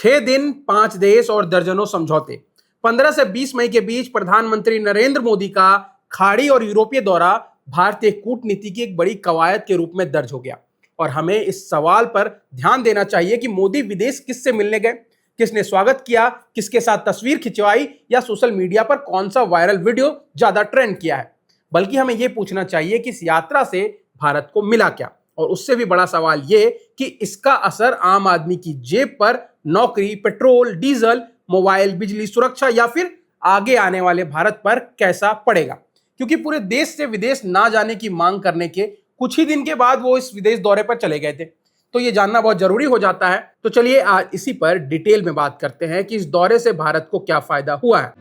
6 दिन, 5 देश और दर्जनों समझौते। 15 से 20 मई के बीच प्रधानमंत्री नरेंद्र मोदी का खाड़ी और यूरोपीय दौरा भारतीय कूटनीति की एक बड़ी कवायद के रूप में दर्ज हो गया। और हमें इस सवाल पर ध्यान देना चाहिए कि मोदी विदेश किससे मिलने गए, किसने स्वागत किया, किसके साथ तस्वीर खिंचवाई, या सोशल मीडिया पर कौन सा वायरल वीडियो ज्यादा ट्रेंड किया है। बल्कि हमें यह पूछना चाहिए कि इस यात्रा से भारत को मिला क्या, और उससे भी बड़ा सवाल ये कि इसका असर आम आदमी की जेब पर, नौकरी, पेट्रोल, डीजल, मोबाइल, बिजली, सुरक्षा या फिर आगे आने वाले भारत पर कैसा पड़ेगा। क्योंकि पूरे देश से विदेश ना जाने की मांग करने के कुछ ही दिन के बाद वो इस विदेश दौरे पर चले गए थे, तो ये जानना बहुत जरूरी हो जाता है। तो चलिए आज इसी पर डिटेल में बात करते हैं कि इस दौरे से भारत को क्या फायदा हुआ है।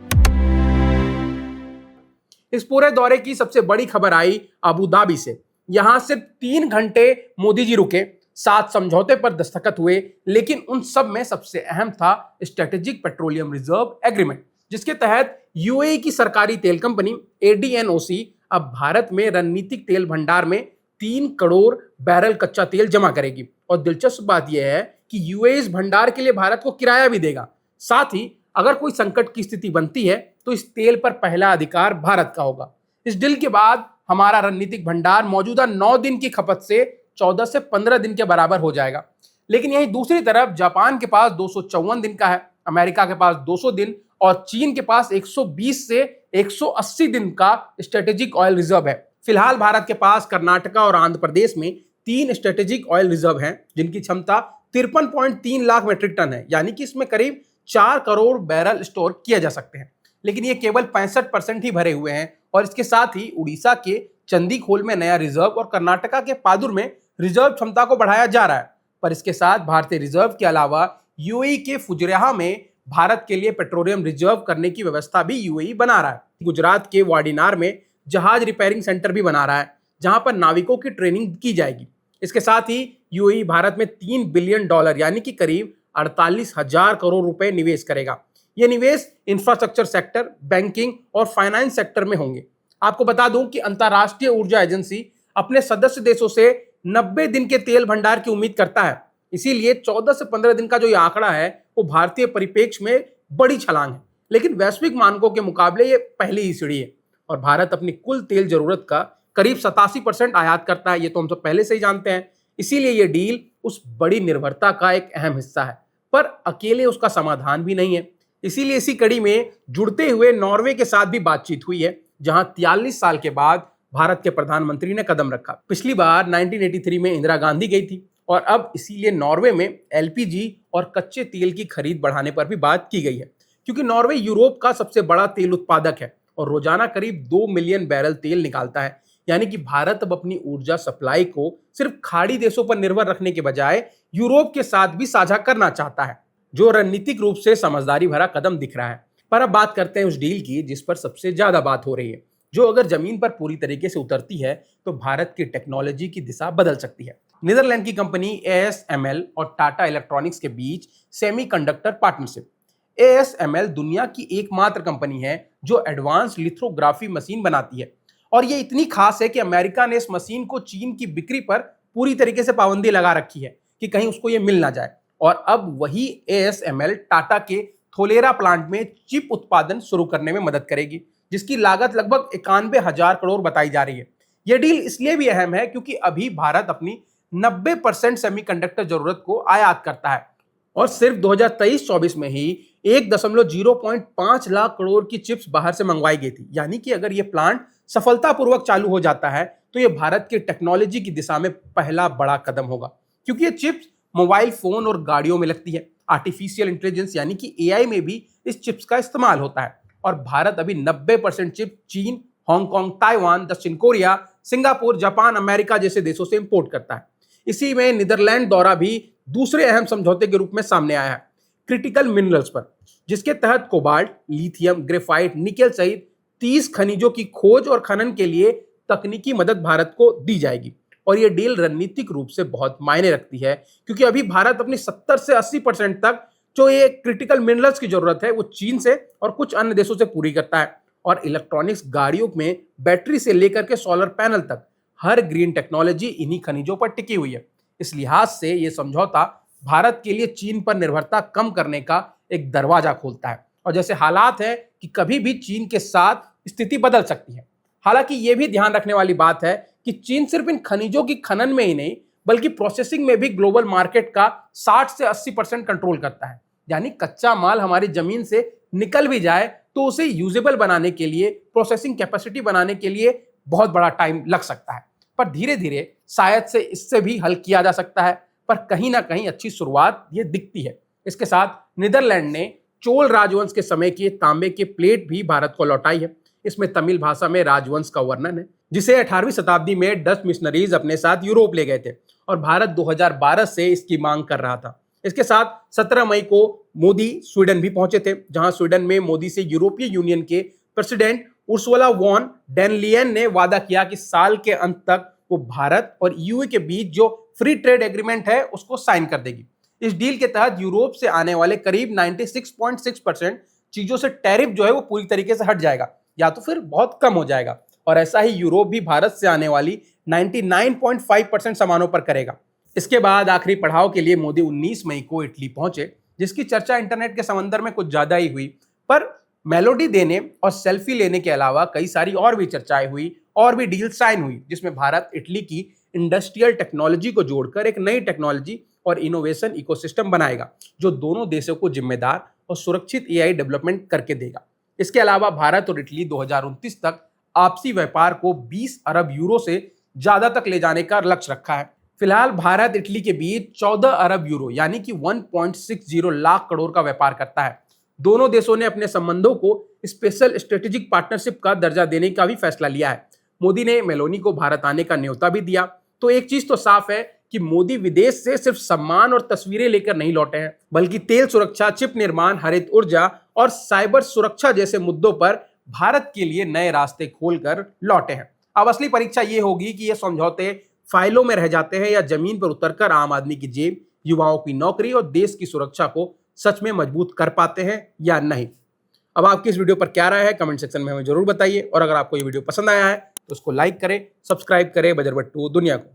इस पूरे दौरे की सबसे बड़ी खबर आई अबू धाबी से। यहां सिर्फ 3 घंटे मोदी जी रुके, 7 समझौते पर दस्तखत हुए, लेकिन उन सब में सबसे अहम था स्ट्रेटेजिक पेट्रोलियम रिजर्व एग्रीमेंट, जिसके तहत यूएई की सरकारी तेल कंपनी एडीएनओसी अब भारत में रणनीतिक तेल भंडार में 3 करोड़ बैरल कच्चा तेल जमा करेगी। और दिलचस्प बात यह है कि यूएई इस भंडार के लिए भारत को किराया भी देगा। साथ ही अगर कोई संकट की स्थिति बनती है तो इस तेल पर पहला अधिकार भारत का होगा। इस डील के बाद हमारा रणनीतिक भंडार मौजूदा 9 दिन की खपत से 14 से 15 दिन के बराबर हो जाएगा। लेकिन यहीं दूसरी तरफ जापान के पास 254 दिन का है, अमेरिका के पास 200 दिन और चीन के पास 120 से 180 दिन का स्ट्रेटेजिक ऑयल रिजर्व है। फिलहाल भारत के पास कर्नाटका और आंध्र प्रदेश में 3 स्ट्रेटेजिक ऑयल रिजर्व हैं, जिनकी क्षमता 53.3 लाख मीट्रिक टन है, यानी कि इसमें करीब 4 करोड़ बैरल स्टोर किए जा सकते हैं। लेकिन ये केवल 65% ही भरे हुए हैं। और इसके साथ ही उड़ीसा के चंदीखोल में नया रिजर्व और कर्नाटका के पादुर में रिजर्व क्षमता को बढ़ाया जा रहा है। पर इसके साथ भारतीय रिजर्व के अलावा यूएई के फुजरेहा में भारत के लिए पेट्रोलियम रिजर्व करने की व्यवस्था भी यूएई बना रहा है। गुजरात के वाडिनार में जहाज रिपेयरिंग सेंटर भी बना रहा है, जहां पर नाविकों की ट्रेनिंग की जाएगी। इसके साथ ही यूएई भारत में $3 बिलियन यानी कि करीब 48,000 करोड़ रुपए निवेश करेगा। यह निवेश इंफ्रास्ट्रक्चर सेक्टर, बैंकिंग और फाइनेंस सेक्टर में होंगे। आपको बता दूं कि अंतर्राष्ट्रीय ऊर्जा एजेंसी अपने सदस्य देशों से 90 दिन के तेल भंडार की उम्मीद करता है। इसीलिए 14 से 15 दिन का जो ये आंकड़ा है वो भारतीय परिप्रेक्ष्य में बड़ी छलांग है, लेकिन वैश्विक मानकों के मुकाबले ये पहली ही सीढ़ी है। और भारत अपनी कुल तेल जरूरत का करीब 87% आयात करता है, ये तो हम सब पहले से ही जानते हैं। इसीलिए ये डील उस बड़ी निर्भरता का एक अहम हिस्सा है, पर अकेले उसका समाधान भी नहीं है। इसीलिए इसी कड़ी में जुड़ते हुए नॉर्वे के साथ भी बातचीत हुई है, जहां 43 साल के बाद भारत के प्रधानमंत्री ने कदम रखा। पिछली बार 1983 में इंदिरा गांधी गई थी, और अब इसीलिए नॉर्वे में एलपीजी और कच्चे तेल की खरीद बढ़ाने पर भी बात की गई है। क्योंकि नॉर्वे यूरोप का सबसे बड़ा तेल उत्पादक है और रोजाना करीब 2 मिलियन बैरल तेल निकालता है। यानी कि भारत अब अपनी ऊर्जा सप्लाई को सिर्फ खाड़ी देशों पर निर्भर रखने के बजाय यूरोप के साथ भी साझा करना चाहता है, जो रणनीतिक रूप से समझदारी भरा कदम दिख रहा है। पर अब बात करते हैं उस डील की जिस पर सबसे ज्यादा बात हो रही है, जो अगर जमीन पर पूरी तरीके से उतरती है तो भारत की टेक्नोलॉजी की दिशा बदल सकती है। नीदरलैंड की कंपनी एएसएमएल और टाटा इलेक्ट्रॉनिक्स के बीच सेमीकंडक्टर पार्टनरशिप। एएसएमएल दुनिया की एकमात्र कंपनी है जो एडवांस लिथोग्राफी मशीन बनाती है, और ये इतनी खास है कि अमेरिका ने इस मशीन को चीन की बिक्री पर पूरी तरीके से पाबंदी लगा रखी है कि कहीं उसको ये मिल ना जाए। और अब वही एएसएमएल टाटा के थोलेरा प्लांट में चिप उत्पादन शुरू करने में मदद करेगी, जिसकी लागत लगभग 91,000 करोड़ बताई जा रही है। यह डील इसलिए भी अहम है क्योंकि अभी भारत अपनी 90% सेमीकंडक्टर जरूरत को आयात करता है, और सिर्फ 2023-24 में ही 1.05 लाख करोड़ की चिप्स बाहर से मंगवाई गई थी। यानी कि अगर यह प्लांट सफलतापूर्वक चालू हो जाता है तो यह भारत की टेक्नोलॉजी की दिशा में पहला बड़ा कदम होगा, क्योंकि ये चिप्स मोबाइल फोन और गाड़ियों में लगती है। आर्टिफिशियल इंटेलिजेंस यानी कि एआई में भी इस चिप्स का इस्तेमाल होता है। और भारत अभी 90% चिप चीन, हांगकांग, ताइवान, दक्षिण कोरिया, सिंगापुर, जापान, अमेरिका जैसे देशों से इंपोर्ट करता है। इसी में नीदरलैंड दौरा भी दूसरे अहम समझौते के रूप में सामने आया है, क्रिटिकल मिनरल्स पर, जिसके तहत कोबाल्ट, लिथियम, ग्रेफाइट, निकेल सहित 30 खनिजों की खोज और खनन के लिए तकनीकी मदद भारत को दी जाएगी। और यह डील रणनीतिक रूप से बहुत मायने रखती है, क्योंकि अभी भारत अपनी 70 से 80% तक जो ये क्रिटिकल मिनरल्स की जरूरत है वो चीन से और कुछ अन्य देशों से पूरी करता है। और इलेक्ट्रॉनिक्स गाड़ियों में बैटरी से लेकर के सोलर पैनल तक हर ग्रीन टेक्नोलॉजी इन्हीं खनिजों पर टिकी हुई है। इस लिहाज से यह समझौता भारत के लिए चीन पर निर्भरता कम करने का एक दरवाजा खोलता है। और जैसे हालात है कि कभी भी चीन के साथ स्थिति बदल सकती है। हालांकि यह भी ध्यान रखने वाली बात है कि चीन सिर्फ इन खनिजों की खनन में ही नहीं बल्कि प्रोसेसिंग में भी ग्लोबल मार्केट का 60 से 80% कंट्रोल करता है। यानी कच्चा माल हमारी जमीन से निकल भी जाए तो उसे यूजेबल बनाने के लिए, प्रोसेसिंग कैपेसिटी बनाने के लिए बहुत बड़ा टाइम लग सकता है, पर धीरे धीरे शायद से इससे भी हल किया जा सकता है। पर कहीं ना कहीं अच्छी शुरुआत ये दिखती है। इसके साथ नीदरलैंड ने चोल राजवंश के समय के तांबे के प्लेट भी भारत को लौटाई है। इसमें तमिल भाषा में राजवंश का वर्णन है, जिसे 18वीं शताब्दी में डच मिशनरीज अपने साथ यूरोप ले गए थे और भारत 2012 से इसकी मांग कर रहा था। इसके साथ 17 मई को मोदी स्वीडन भी पहुंचे थे, जहां स्वीडन में मोदी से यूरोपीय यूनियन के president Ursula von der Leyen ने वादा किया कि साल के अंत तक वो भारत और ईयू के बीच जो फ्री ट्रेड एग्रीमेंट है उसको साइन कर देगी। इस डील के तहत यूरोप से आने वाले करीब 96.6% चीजों से टैरिफ जो है वो पूरी तरीके से हट जाएगा या तो फिर बहुत कम हो जाएगा, और ऐसा ही यूरोप भी भारत से आने वाली 99.5% सामानों पर करेगा। इसके बाद आखिरी पड़ाव के लिए मोदी 19 मई को इटली पहुंचे, जिसकी चर्चा इंटरनेट के समंदर में कुछ ज्यादा ही हुई। पर मेलोडी देने और सेल्फी लेने के अलावा कई सारी और भी चर्चाएं हुई और भी डील साइन हुई, जिसमें भारत इटली की इंडस्ट्रियल टेक्नोलॉजी को जोड़कर एक नई टेक्नोलॉजी और इनोवेशन इकोसिस्टम बनाएगा, जो दोनों देशों को जिम्मेदार और सुरक्षित एआई डेवलपमेंट करके देगा। इसके अलावा भारत और इटली 2029 तक आपसी व्यापार को 20 अरब यूरो से ज्यादा तक ले जाने का लक्ष्य रखा है। फिलहाल भारत इटली के बीच 14 अरब यूरो यानी कि 1.60 लाख करोड़ का व्यापार करता है। दोनों देशों ने अपने संबंधों को स्पेशल स्ट्रेटेजिक पार्टनरशिप का दर्जा देने का भी फैसला लिया है। मोदी ने मेलोनी को भारत आने का न्योता भी दिया। तो एक चीज तो साफ है कि मोदी विदेश से सिर्फ सम्मान और तस्वीरें लेकर नहीं लौटे हैं, बल्कि तेल सुरक्षा, चिप निर्माण, हरित ऊर्जा और साइबर सुरक्षा जैसे मुद्दों पर भारत के लिए नए रास्ते खोलकर लौटे हैं। अब असली परीक्षा ये होगी कि ये समझौते फाइलों में रह जाते हैं या जमीन पर उतरकर आम आदमी की जेब, युवाओं की नौकरी और देश की सुरक्षा को सच में मजबूत कर पाते हैं या नहीं। अब आपकी इस वीडियो पर क्या राय है कमेंट सेक्शन में हमें जरूर बताइए, और अगर आपको ये वीडियो पसंद आया है तो उसको लाइक करें, सब्सक्राइब करें बजरबट्टू दुनिया को।